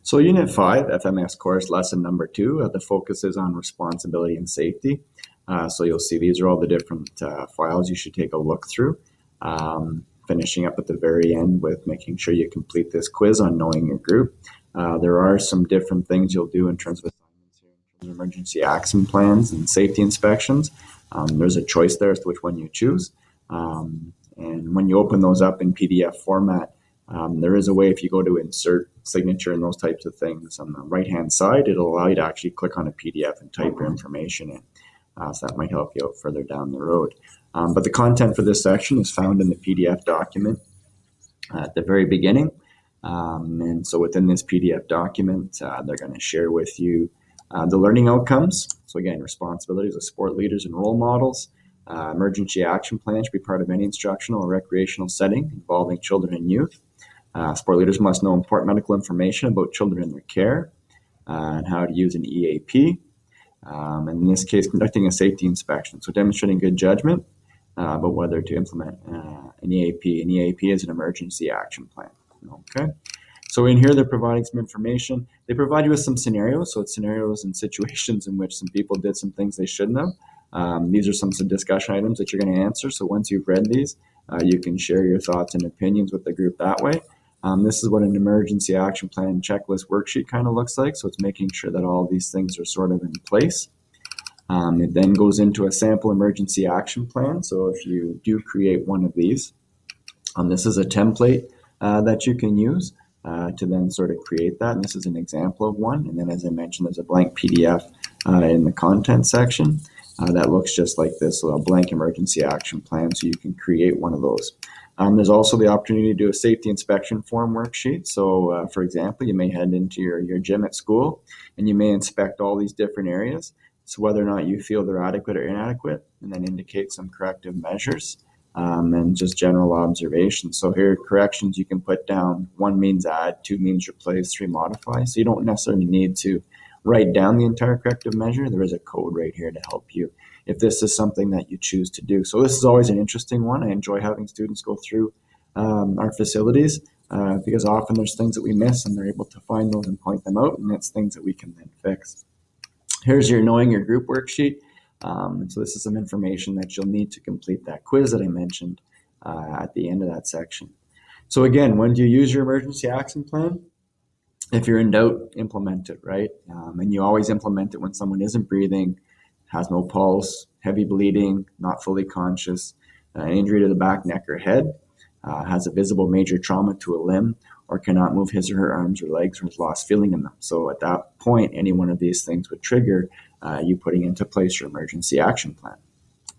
So Unit 5, FMS course lesson number 2, the focus is on responsibility and safety. So you'll see these are all the different files you should take a look through. Finishing up at the very end with making sure you complete this quiz on knowing your group. There are some different things you'll do in terms of assignments here, in terms of emergency action plans and safety inspections. There's a choice there as to which one you choose. And when you open those up in PDF format, there is a way, if you go to insert signature and those types of things on the right-hand side, it'll allow you to actually click on a PDF and type your information in. So that might help you out further down the road. But the content for this section is found in the PDF document at the very beginning. And so within this PDF document, they're going to share with you the learning outcomes. So again, responsibilities of sport leaders and role models. Emergency action plan should be part of any instructional or recreational setting involving children and youth. Sport leaders must know important medical information about children and their care, and how to use an EAP. And in this case, conducting a safety inspection. So demonstrating good judgment about whether to implement an EAP. An EAP is an emergency action plan. Okay. So in here, they're providing some information. They provide you with some scenarios. So it's scenarios and situations in which some people did some things they shouldn't have. These are some discussion items that you're going to answer. So once you've read these, you can share your thoughts and opinions with the group that way. This is what an emergency action plan checklist worksheet kind of looks like. So it's making sure that all these things are sort of in place. It then goes into a sample emergency action plan. So if you do create one of these, this is a template that you can use to then sort of create that. And this is an example of one. And then, as I mentioned, there's a blank PDF in the content section that looks just like this, so a blank emergency action plan. So you can create one of those. There's also the opportunity to do a safety inspection form worksheet. So, for example, you may head into your gym at school and you may inspect all these different areas. So whether or not you feel they're adequate or inadequate, and then indicate some corrective measures and just general observations. So here, corrections you can put down. 1 means add, 2 means replace, 3 modify. So you don't necessarily need to write down the entire corrective measure. There is a code right here to help you if this is something that you choose to do. So this is always an interesting one. I enjoy having students go through our facilities because often there's things that we miss and they're able to find those and point them out, and that's things that we can then fix. Here's your knowing your group worksheet. So this is some information that you'll need to complete that quiz that I mentioned at the end of that section. So again, when do you use your emergency action plan? If you're in doubt, implement it, right? And you always implement it when someone isn't breathing, has no pulse, heavy bleeding, not fully conscious, an injury to the back, neck, or head, has a visible major trauma to a limb, or cannot move his or her arms or legs, or has lost feeling in them. So at that point, any one of these things would trigger you putting into place your emergency action plan.